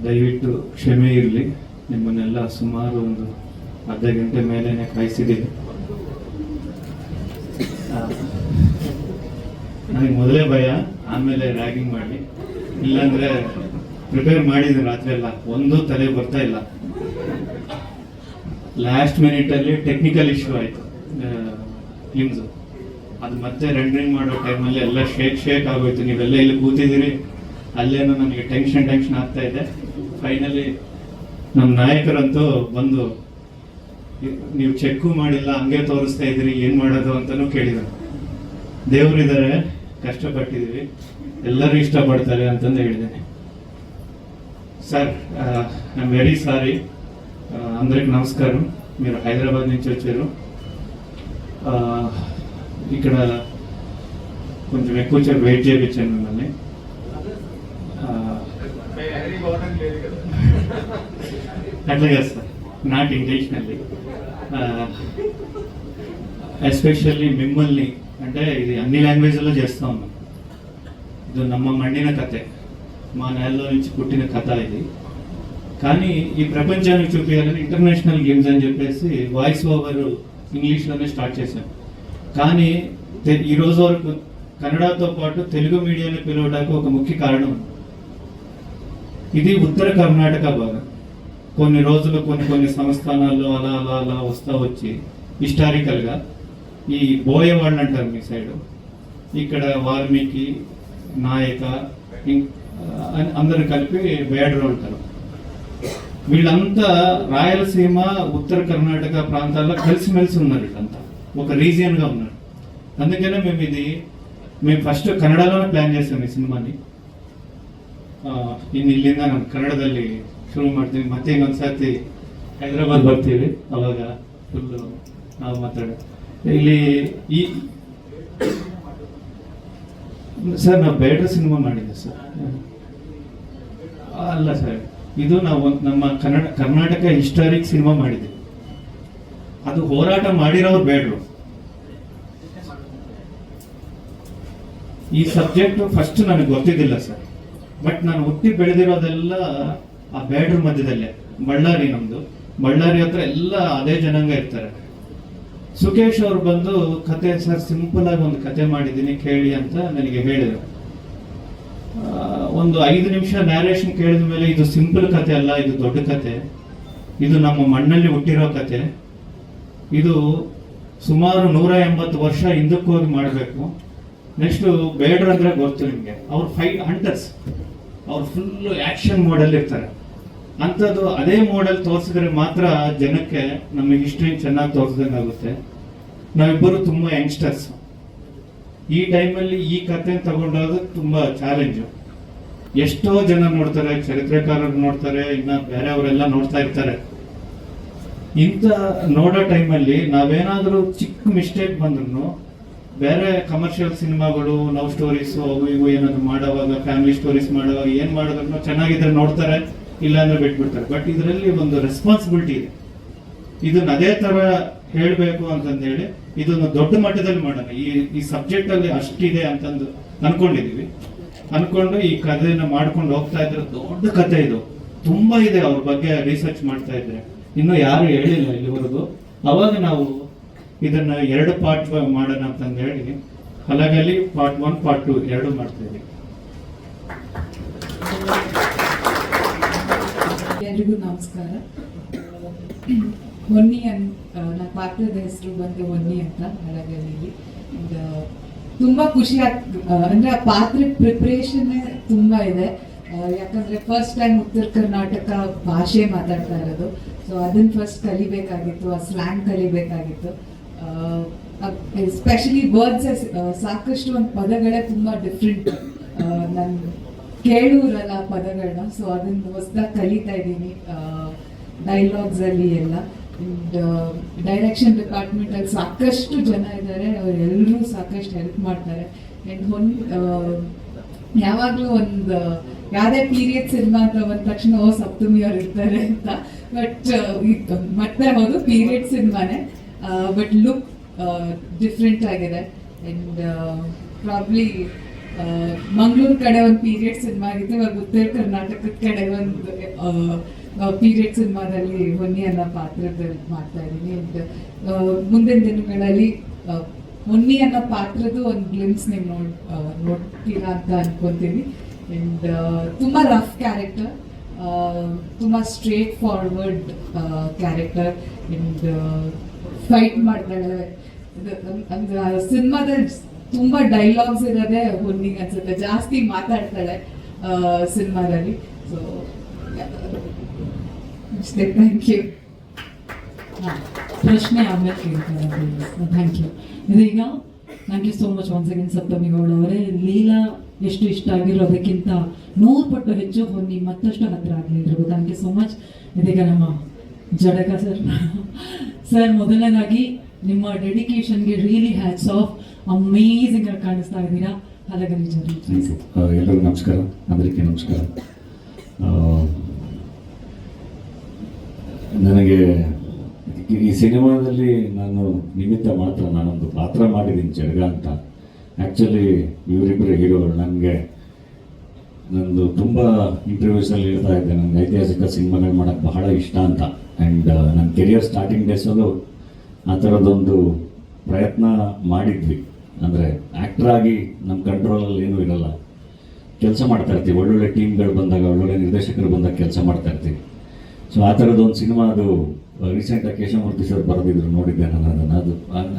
ದಯವಿಟ್ಟು ಕ್ಷಮೆ ಇರಲಿ, ನಿಮ್ಮನ್ನೆಲ್ಲ ಸುಮಾರು ಒಂದು ಅರ್ಧ ಗಂಟೆ ಮೇಲೇನೆ ಕಾಯಿಸಿದ್ದೀನಿ. ನನಗೆ ಮೊದಲೇ ಭಯ, ಆಮೇಲೆ ರ್ಯಾಗಿಂಗ್ ಮಾಡಿ, ಇಲ್ಲಾಂದ್ರೆ ಪ್ರಿಪೇರ್ ಮಾಡಿದ್ದೀನಿ ರಾತ್ರಿ ಎಲ್ಲ, ಒಂದೂ ತಲೆ ಬರ್ತಾ ಇಲ್ಲ. ಲಾಸ್ಟ್ ಮಿನಿಟಲ್ಲಿ ಟೆಕ್ನಿಕಲ್ ಇಶ್ಯೂ ಆಯಿತು ಫಿಲ್ಮ್ಸು. ಅದು ಮತ್ತೆ ರೆಂಡರಿಂಗ್ ಮಾಡೋ ಟೈಮಲ್ಲಿ ಎಲ್ಲ ಶೇಕ್ ಆಗೋಯ್ತು. ನೀವೆಲ್ಲ ಇಲ್ಲಿ ಕೂತಿದ್ದೀರಿ, ಅಲ್ಲೇನೋ ನನಗೆ ಟೆನ್ಷನ್ ಆಗ್ತಾ ಇದೆ. ಫೈನಲಿ ನಮ್ಮ ನಾಯಕರಂತೂ ಬಂದು, ನೀವು ಚೆಕ್ಕು ಮಾಡಿಲ್ಲ, ಹಂಗೆ ತೋರಿಸ್ತಾ ಇದ್ದೀರಿ, ಏನು ಮಾಡೋದು ಅಂತಲೂ ಕೇಳಿದರು. ದೇವರಿದ್ದಾರೆ, ಕಷ್ಟಪಟ್ಟಿದ್ದೀವಿ, ಎಲ್ಲರೂ ಇಷ್ಟಪಡ್ತಾರೆ ಅಂತಂದು ಹೇಳಿದ್ದೇನೆ. Sir I'm very sorry. అందరికి నమస్కారం. మీరు హైదరాబాద్ నుంచి వచ్చారు. ఇక్కడ కొంచెం ఎక్కువ సేపు వెయిట్ చేయించాను మిమ్మల్ని. అట్లా కాదు సార్, నాట్ ఇంటెన్షనల్లీ. ఎస్పెషల్లీ మిమ్మల్ని, అంటే ఇది అన్ని లాంగ్వేజ్లో చేస్తూ ఉన్నాం. ఇది నమ్మ మండిన కథే, మా నేలలో నుంచి పుట్టిన కథ ఇది. కానీ ఈ ప్రపంచానికి చూపించాలని ఇంటర్నేషనల్ గేమ్స్ అని చెప్పేసి వాయిస్ ఓవర్ ఇంగ్లీష్లోనే స్టార్ట్ చేశాం. కానీ ఈ రోజు వరకు కన్నడతో పాటు తెలుగు మీడియాని పిలవడానికి ఒక ముఖ్య కారణం, ఇది ఉత్తర కర్ణాటక భాగం. కొన్ని రోజులు కొన్ని సంస్థానాల్లో అలా అలా అలా వస్తూ వచ్చి హిస్టారికల్గా ఈ బోయవాళ్ళు అంటారు మీ సైడు, ఇక్కడ వాల్మీకి, నాయక, అందరు కలిపి వేడరు అంటారు. వీళ్ళంతా రాయలసీమ, ఉత్తర కర్ణాటక ప్రాంతాల్లో కలిసిమెలిసి ఉన్నారు. వీళ్ళంతా ఒక రీజియన్గా ఉన్నారు. అందుకనే మేము ಫಸ್ಟ್ ಕನ್ನಡలోనే ಪ್ಲಾನ್ చేసాం ಈ ಸಿನಿಮಾನಿ. ಇನ್ನು ಇಲ್ಲಿಂದ ನಾನು ಕನ್ನಡದಲ್ಲಿ ಶುರು ಮಾಡ್ತೀವಿ, ಮತ್ತೆ ಇನ್ನೊಂದ್ಸತಿ ಹೈದರಾಬಾದ್ ಬರ್ತೀವಿ, ಅವಾಗ ಫುಲ್ಲು ನಾವು ಮಾತಾಡೋ ಇಲ್ಲಿ. ಈ ಸರ್ ನಾವು ಬೇಡ್ರ ಸಿನಿಮಾ ಮಾಡಿದ್ದೆ ಸರ್. ಅಲ್ಲ ಸರ್, ಇದು ನಾವು ನಮ್ಮ ಕರ್ನಾಟಕ ಹಿಸ್ಟಾರಿಕ್ ಸಿನಿಮಾ ಮಾಡಿದ್ವಿ. ಅದು ಹೋರಾಟ ಮಾಡಿರೋರು ಬೇಡ್ರು. ಈ ಸಬ್ಜೆಕ್ಟ್ ಫಸ್ಟ್ ನನಗೆ ಗೊತ್ತಿದ್ದಿಲ್ಲ ಸರ್. ಬಟ್ ನಾನು ಹುಟ್ಟಿ ಬೆಳೆದಿರೋದೆಲ್ಲ ಆ ಬೇಡ್ರ ಮಧ್ಯದಲ್ಲೇ. ಬಳ್ಳಾರಿ ನಮ್ದು, ಬಳ್ಳಾರಿ ಹತ್ರ ಎಲ್ಲ ಅದೇ ಜನಾಂಗ ಇರ್ತಾರೆ. ಸುಖೇಶ್ ಅವ್ರು ಬಂದು ಕತೆ ಸರ್ ಸಿಂಪಲ್ ಆಗಿ ಒಂದು ಕತೆ ಮಾಡಿದ್ದೀನಿ ಕೇಳಿ ಅಂತ ನನಗೆ ಹೇಳಿದರು. ಒಂದು 5 ನಿಮಿಷ ನ್ಯಾರೇಷನ್ ಕೇಳಿದ ಮೇಲೆ ಇದು ಸಿಂಪಲ್ ಕತೆ ಅಲ್ಲ, ಇದು ದೊಡ್ಡ ಕತೆ, ಇದು ನಮ್ಮ ಮಣ್ಣಲ್ಲಿ ಹುಟ್ಟಿರೋ ಕತೆ, ಇದು ಸುಮಾರು 180 ವರ್ಷ ಹಿಂದಕ್ಕೆ ಹೋಗಿ ಮಾಡಬೇಕು. ನೆಕ್ಸ್ಟ್ ಬೇಡ್ರ ಅಂದ್ರೆ ಗೊತ್ತು ನಿಮಗೆ, ಅವ್ರು ಹಂಟರ್ಸ್, ಅವ್ರು ಫುಲ್ ಆಕ್ಷನ್ ಮೋಡಲ್ ಇರ್ತಾರೆ. ಅಂಥದ್ದು ಅದೇ ಮೋಡಲ್ ತೋರಿಸಿದ್ರೆ ಮಾತ್ರ ಜನಕ್ಕೆ ನಮ್ಮ ಹಿಸ್ಟ್ರಿ ಚೆನ್ನಾಗಿ ತೋರಿಸ್ದಂಗೆ ಆಗುತ್ತೆ. ನಾವಿಬ್ಬರು ತುಂಬಾ ಯಂಗ್ಸ್ಟರ್ಸ್. ಈ ಟೈಮಲ್ಲಿ ಈ ಕತೆ ತಗೊಂಡೋದು ತುಂಬಾ ಚಾಲೆಂಜು. ಎಷ್ಟೋ ಜನ ನೋಡ್ತಾರೆ, ಚರಿತ್ರೆಕಾರರು ನೋಡ್ತಾರೆ, ಇನ್ನ ಬೇರೆಯವರೆಲ್ಲ ನೋಡ್ತಾ ಇರ್ತಾರೆ. ಇಂಥ ನೋಡೋ ಟೈಮಲ್ಲಿ ನಾವೇನಾದ್ರೂ ಚಿಕ್ಕ ಮಿಸ್ಟೇಕ್ ಬಂದ್ರು, ಬೇರೆ ಕಮರ್ಷಿಯಲ್ ಸಿನಿಮಾಗಳು ಲವ್ ಸ್ಟೋರೀಸ್ ಅವು ಇವು ಏನಾದ್ರು ಮಾಡೋವಾಗ, ಫ್ಯಾಮಿಲಿ ಸ್ಟೋರೀಸ್ ಮಾಡೋವಾಗ ಏನ್ ಮಾಡಿದ್ರು ಚೆನ್ನಾಗಿದ್ರೆ ನೋಡ್ತಾರೆ, ಇಲ್ಲಾಂದ್ರೆ ಬಿಟ್ಬಿಡ್ತಾರೆ. ಬಟ್ ಇದರಲ್ಲಿ ಒಂದು ರೆಸ್ಪಾನ್ಸಿಬಿಲಿಟಿ ಇದೆ. ಇದನ್ನ ಅದೇ ತರ ಹೇಳ್ಬೇಕು ಅಂತಂದೇಳಿ ಇದನ್ನು ದೊಡ್ಡ ಮಟ್ಟದಲ್ಲಿ ಮಾಡೋಣ. ಈ ಸಬ್ಜೆಕ್ಟ್ ಅಲ್ಲಿ ಅಷ್ಟಿದೆ ಅಂತಂದು ಅನ್ಕೊಂಡು ಈ ಕಥೆನ ಮಾಡ್ಕೊಂಡು ಹೋಗ್ತಾ ಇದ್ರೆ ದೊಡ್ಡ ಕತೆ ಇದು, ತುಂಬಾ ಇದೆ. ಅವ್ರ ಬಗ್ಗೆ ರಿಸರ್ಚ್ ಮಾಡ್ತಾ ಇದ್ರೆ ಇನ್ನು ಯಾರು ಹೇಳಿಲ್ಲ ಇಲ್ಲಿವರೆಗೂ. ಅವಾಗ ನಾವು ಇದನ್ನ 2 ಪಾರ್ಟ್ ಮಾಡೋಣ ಅಂತಂದು ಹೇಳಿ ಹಲಗಲಿ ಪಾರ್ಟ್ 1 ಪಾರ್ಟ್ 2 2 ಮಾಡ್ತಾ ಇದ್ದೀವಿ. ಎಲ್ರಿಗೂ ನಮಸ್ಕಾರ. ಹೊನ್ನಿ ನನ್ನ ಪಾತ್ರದ ಹೆಸರು ಬಂದು ಹೊನ್ನಿ ಅಂತ ಹಳಗಲಿಯಲ್ಲಿ. ತುಂಬಾ ಖುಷಿ ಅಂದ್ರೆ ಆ ಪಾತ್ರ ಪ್ರಿಪ್ರೇಷನ್ ತುಂಬಾ ಇದೆ. ಯಾಕಂದ್ರೆ ಫಸ್ಟ್ ಟೈಮ್ ಉತ್ತರ ಕರ್ನಾಟಕ ಭಾಷೆ ಮಾತಾಡ್ತಾ ಇರೋದು. ಸೊ ಅದನ್ನ ಫಸ್ಟ್ ಕಲಿಬೇಕಾಗಿತ್ತು, ಆ ಸ್ಲ್ಯಾಂಗ್ ಕಲಿಬೇಕಾಗಿತ್ತು. ಎಸ್ಪೆಷಲಿ ವರ್ಡ್ಸ್ ಸಾಕಷ್ಟು ಒಂದು ಪದಗಳೇ ತುಂಬಾ ಡಿಫ್ರೆಂಟ್, ನಾನು ಕೇಳೂರಲ್ಲ ಪದಗಳನ್ನ. ಸೊ ಅದನ್ನ ಹೊಸದಾಗಿ ಕಲಿತಾ ಇದ್ದೀನಿ ಡೈಲಾಗ್ಸ್ ಅಲ್ಲಿ ಎಲ್ಲ. ಡೈರೆಕ್ಷನ್ ಡಿಪಾರ್ಟ್ಮೆಂಟ್ ಅಲ್ಲಿ ಸಾಕಷ್ಟು ಜನ ಇದ್ದಾರೆ, ಅವರೆಲ್ಲರೂ ಸಾಕಷ್ಟು ಹೆಲ್ಪ್ ಮಾಡ್ತಾರೆ. ಯಾವಾಗ್ಲೂ ಒಂದು ಯಾವ್ದೇ ಪೀರಿಯಡ್ ಸಿನಿಮಾ ಅಂತ ಬಂದ ತಕ್ಷಣ ಸಪ್ತಮಿ ಅವ್ರು ಇರ್ತಾರೆ ಅಂತ. ಬಟ್ ಮತ್ತೆ ಹೌದು ಪೀರಿಯಡ್ ಸಿನಿಮಾನೇ, ಬಟ್ ಲುಕ್ ಡಿಫ್ರೆಂಟ್ ಆಗಿದೆ. ಅಂಡ್ ಪ್ರಾಬ್ಲಿ ಮಂಗಳೂರು ಕಡೆ ಒಂದು ಪೀರಿಯಡ್ ಸಿನಿಮಾ ಆಗಿತ್ತು, ಇವಾಗ ಉತ್ತರ ಕರ್ನಾಟಕದ ಕಡೆ ಒಂದು ಪೀರಿಯಡ್ ಸಿನಿಮಾದಲ್ಲಿ ಹೊನ್ನಿ ಅನ್ನೋ ಪಾತ್ರದಲ್ಲಿ ಮಾಡ್ತಾ ಇದ್ದೀನಿ. ಅಂಡ್ ಮುಂದಿನ ದಿನಗಳಲ್ಲಿ ಹೊನ್ನಿ ಅನ್ನೋ ಪಾತ್ರದ ಒಂದು ಗ್ಲಿಮ್ಸ್ ನೀವು ನೋಡ್ತೀರಾ ಅಂತ ಅನ್ಕೊಂತೀನಿ. ಅಂಡ್ ತುಂಬಾ ರಫ್ ಕ್ಯಾರೆಕ್ಟರ್, ತುಂಬಾ straight forward character. And fight ಮಾಡ್ತಾಳೆ. ಸಿನಿಮಾದಲ್ಲಿ ತುಂಬಾ ಡೈಲಾಗ್ಸ್ ಇರೋದೇ ಹೊನ್ನಿಗೆ ಅನ್ಸುತ್ತೆ, ಜಾಸ್ತಿ ಮಾತಾಡ್ತಾಳೆ ಸಿನಿಮಾದಲ್ಲಿ. ಸೊ ಅಷ್ಟೇ, ಥ್ಯಾಂಕ್ ಯು. ಪ್ರಶ್ನೆ ಆಮೇಲೆ ಕೇಳ್ತಾರೆ. Thank you. ಇದೀಗ thank you so much once again Saptami Gowda ಅವರೇ. ಲೀಲಾ ಎಷ್ಟು ಇಷ್ಟ ಆಗಿರೋದಕ್ಕಿಂತ 100 ಪಟ್ಟು ಹೆಚ್ಚು ಹೊನ್ನಿ ಮತ್ತಷ್ಟು ಹತ್ರ ಆಗಲಿದ್ರು. Thank you so much. ಇದೀಗ ನಮ್ಮ ಜಡಗ ಸರ್ ಮೊದಲನೇದಾಗಿ ನಿಮ್ಮ ಡೆಡಿಕೇಶನ್ಗೆ ರಿಯಲಿ ಹ್ಯಾಟ್ಸ್ ಆಫ್. ಅಮೇಝಿಂಗ್ ಆಗಿ ಕಾಣಿಸ್ತಾ ಇದ್ದೀರಾ. ಹಲಗಲಿ ಜರಿ. ಎಲ್ಲರಿಗೂ ನಮಸ್ಕಾರ, అందరికీ ನಮಸ್ಕಾರ. ನನಗೆ ಈ ಸಿನಿಮಾದಲ್ಲಿ ನಾನು ನಿಮಿತ್ತ ಮಾತ್ರ ನಾನೊಂದು ಪಾತ್ರ ಮಾಡಿದ್ದೀನಿ, ಜಡಗ ಅಂತ. ಆ್ಯಕ್ಚುಲಿ ಇವರಿಬ್ಬರು ಹೀರೋಗಳು. ನನಗೆ ನಂದು ತುಂಬ ಇಂಟರ್ವ್ಯೂಸಲ್ಲಿ ಹೇಳ್ತಾ ಇದ್ದೆ, ನನಗೆ ಐತಿಹಾಸಿಕ ಸಿನಿಮಾಗಳು ಮಾಡೋಕ್ಕೆ ಬಹಳ ಇಷ್ಟ ಅಂತ. ಆ್ಯಂಡ್ ನನ್ನ ಕೆರಿಯರ್ ಸ್ಟಾರ್ಟಿಂಗ್ ಡೇಸಲ್ಲೂ ಆ ಥರದ್ದೊಂದು ಪ್ರಯತ್ನ ಮಾಡಿದ್ವಿ. ಅಂದರೆ ಆ್ಯಕ್ಟ್ರಾಗಿ ನಮ್ಮ ಕಂಟ್ರೋಲಲ್ಲಿ ಏನೂ ಇರಲ್ಲ, ಕೆಲಸ ಮಾಡ್ತಾ ಇರ್ತೀವಿ. ಒಳ್ಳೊಳ್ಳೆ ಟೀಮ್ಗಳು ಬಂದಾಗ, ಒಳ್ಳೊಳ್ಳೆ ನಿರ್ದೇಶಕರು ಬಂದಾಗ ಕೆಲಸ ಮಾಡ್ತಾ ಇರ್ತೀವಿ. ಸೊ ಆ ಥರದ್ದೊಂದು ಸಿನಿಮಾ ಅದು ರೀಸೆಂಟಾಗಿ ಕೇಶವಮೂರ್ತಿ ಸರ್ ಬರೆದಿದ್ರು, ನೋಡಿದ್ದೆ ನಾನು ಅದನ್ನು. ಅದು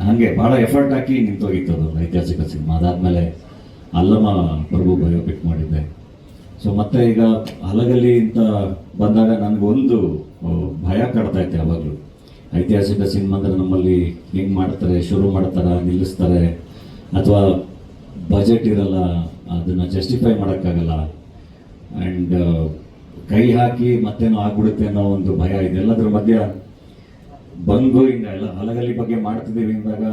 ಹಾಗೆ ಭಾಳ ಎಫರ್ಟ್ ಹಾಕಿ ನಿಂತೋಗಿತ್ತು ಅದು ಐತಿಹಾಸಿಕ ಸಿನಿಮಾ. ಅದಾದಮೇಲೆ ಅಲ್ಲಮ ಪ್ರಭು ಬಯೋಪಿಕ್ ಮಾಡಿದ್ದೆ. ಸೊ ಮತ್ತೆ ಈಗ ಹಲಗಲಿ ಅಂತ ಬಂದಾಗ ನನಗೊಂದು ಭಯ ಕಾಡ್ತಾ ಇತ್ತು ಯಾವಾಗಲೂ. ಐತಿಹಾಸಿಕ ಸಿನಿಮಾ ಅಂದರೆ ನಮ್ಮಲ್ಲಿ ಹೆಂಗೆ ಮಾಡ್ತಾರೆ, ಶುರು ಮಾಡ್ತಾರೆ, ನಿಲ್ಲಿಸ್ತಾರೆ, ಅಥವಾ ಬಜೆಟ್ ಇರಲ್ಲ, ಅದನ್ನು ಜಸ್ಟಿಫೈ ಮಾಡೋಕ್ಕಾಗಲ್ಲ. ಆ್ಯಂಡ್ ಕೈ ಹಾಕಿ ಮತ್ತೇನೋ ಆಗ್ಬಿಡುತ್ತೆ ಅನ್ನೋ ಒಂದು ಭಯ ಇದೆ. ಎಲ್ಲದ್ರ ಮಧ್ಯ ಬಂದು ಹಿಂಗೆ ಎಲ್ಲ ಹಲಗಲಿ ಬಗ್ಗೆ ಮಾಡ್ತಿದ್ದೀವಿ ಅಂದಾಗ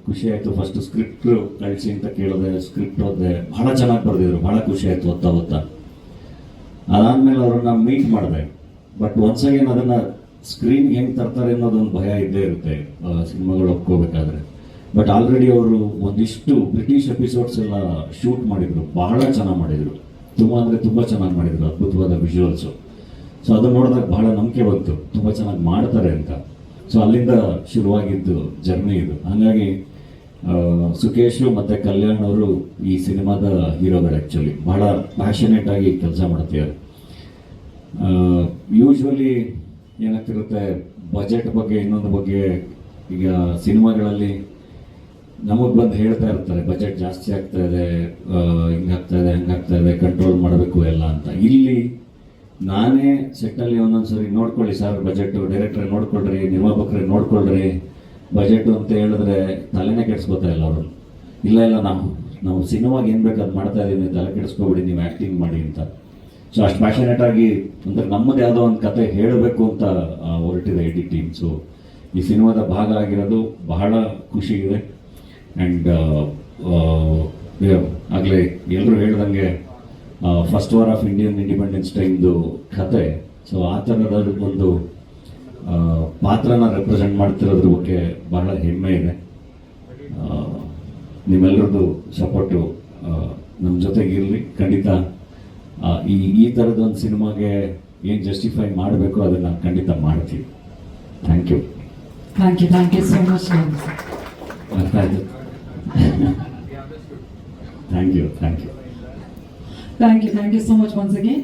ಖುಷಿ ಆಯಿತು. ಫಸ್ಟು ಸ್ಕ್ರಿಪ್ಟ್ ಕಳಿಸಿ ಅಂತ ಕೇಳಿದೆ, ಸ್ಕ್ರಿಪ್ಟ್ ಓದಿದೆ, ಭಾಳ ಚೆನ್ನಾಗಿ ಬರೆದಿದ್ರು, ಭಾಳ ಖುಷಿ ಆಯಿತು ಓದ್ತಾ. ಅದಾದಮೇಲೆ ಅವ್ರನ್ನ ಮೀಟ್ ಮಾಡಿದೆ. ಬಟ್ ಒನ್ಸ್ ಅಗೇನ್ ಅದನ್ನು ಸ್ಕ್ರೀನ್ ಹೆಂಗೆ ತರ್ತಾರೆ ಅನ್ನೋದೊಂದು ಭಯ ಇದ್ದೇ ಇರುತ್ತೆ ಸಿನಿಮಾಗಳು ಒಪ್ಕೋಬೇಕಾದ್ರೆ. ಬಟ್ ಆಲ್ರೆಡಿ ಅವರು ಒಂದಿಷ್ಟು ಬ್ರಿಟಿಷ್ ಎಪಿಸೋಡ್ಸ್ ಎಲ್ಲ ಶೂಟ್ ಮಾಡಿದರು, ಬಹಳ ಚೆನ್ನಾಗಿ ಮಾಡಿದರು, ತುಂಬ ಅಂದರೆ ತುಂಬ ಚೆನ್ನಾಗಿ ಮಾಡಿದರು, ಅದ್ಭುತವಾದ ವಿಜುವಲ್ಸು. ಸೊ ಅದು ನೋಡಿದಾಗ ಬಹಳ ನಂಬಿಕೆ ಬಂತು, ತುಂಬ ಚೆನ್ನಾಗಿ ಮಾಡ್ತಾರೆ ಅಂತ. ಸೊ ಅಲ್ಲಿಂದ ಶುರುವಾಗಿದ್ದು ಜರ್ನಿ ಇದು. ಹಾಗಾಗಿ ಸುಕೇಶು ಮತ್ತು ಕಲ್ಯಾಣ್ ಅವರು ಈ ಸಿನಿಮಾದ ಹೀರೋಗಳು. ಆ್ಯಕ್ಚುಲಿ ಬಹಳ ಪ್ಯಾಷನೇಟ್ ಆಗಿ ಕೆಲಸ ಮಾಡ್ತಿದ್ದಾರೆ. ಯೂಶ್ವಲಿ ಏನಾಗ್ತಿರುತ್ತೆ, ಬಜೆಟ್ ಬಗ್ಗೆ ಇನ್ನೊಂದು ಬಗ್ಗೆ, ಈಗ ಸಿನಿಮಾಗಳಲ್ಲಿ ನಮಗೆ ಬಂದು ಹೇಳ್ತಾ ಇರ್ತಾರೆ ಬಜೆಟ್ ಜಾಸ್ತಿ ಆಗ್ತಾ ಇದೆ, ಹಿಂಗಾಗ್ತಾ ಇದೆ, ಹಂಗಾಗ್ತಾ ಇದೆ, ಕಂಟ್ರೋಲ್ ಮಾಡಬೇಕು ಎಲ್ಲ ಅಂತ. ಇಲ್ಲಿ ನಾನೇ ಸೆಟ್ಟಲ್ಲಿ ಒಂದೊಂದ್ಸರಿ ನೋಡ್ಕೊಳ್ಳಿ ಸರ್ ಬಜೆಟು, ಡೈರೆಕ್ಟ್ರೆ ನೋಡ್ಕೊಳ್ರಿ, ನಿರ್ಮಾಪಕರೇ ನೋಡ್ಕೊಳ್ರಿ ಬಜೆಟು ಅಂತ ಹೇಳಿದ್ರೆ ತಲೆನೇ ಕೆಡಿಸ್ಕೊತಾ ಇಲ್ಲ ಅವರು. ಇಲ್ಲ ನಾವು ಸಿನಿಮಾಗೆ ಏನು ಬೇಕು ಅದು ಮಾಡ್ತಾ ಇದ್ದೀವಿ, ತಲೆ ಕೆಡಿಸ್ಕೊಬಿಡಿ, ನೀವು ಆ್ಯಕ್ಟಿಂಗ್ ಮಾಡಿ ಅಂತ. ಸೊ ಅಷ್ಟು ಪ್ಯಾಷನೇಟ್ ಆಗಿ ಅಂದರೆ ನಮ್ಮದು ಯಾವುದೋ ಒಂದು ಕತೆ ಹೇಳಬೇಕು ಅಂತ ಹೊರಟಿದೆ ಇಡೀ ಟೀಮ್. ಸೊ ಈ ಸಿನಿಮಾದ ಭಾಗ ಆಗಿರೋದು ಬಹಳ ಖುಷಿ ಇದೆ. ಆ್ಯಂಡ್ ಆಗಲೇ ಎಲ್ಲರೂ ಹೇಳ್ದಂಗೆ first war of Indian independence ಟೈಮ್ದು ಕತೆ. ಸೊ ಆ ಥರದ ಒಂದು ಪಾತ್ರನ ರೆಪ್ರೆಸೆಂಟ್ ಮಾಡ್ತಿರೋದ್ರ ಬಗ್ಗೆ ಬಹಳ ಹೆಮ್ಮೆ ಇದೆ. ನಿಮ್ಮೆಲ್ಲರದ್ದು ಸಪೋರ್ಟು ನಮ್ಮ ಜೊತೆಗಿರಲಿ. ಖಂಡಿತ ಈ ಥರದೊಂದು ಸಿನಿಮಾಗೆ ಏನು ಜಸ್ಟಿಫೈ ಮಾಡಬೇಕು ಅದನ್ನು ಖಂಡಿತ ಮಾಡ್ತೀವಿ. Thank you so much. ಅರ್ಥ ಆಯಿತು. Thank you so much once again.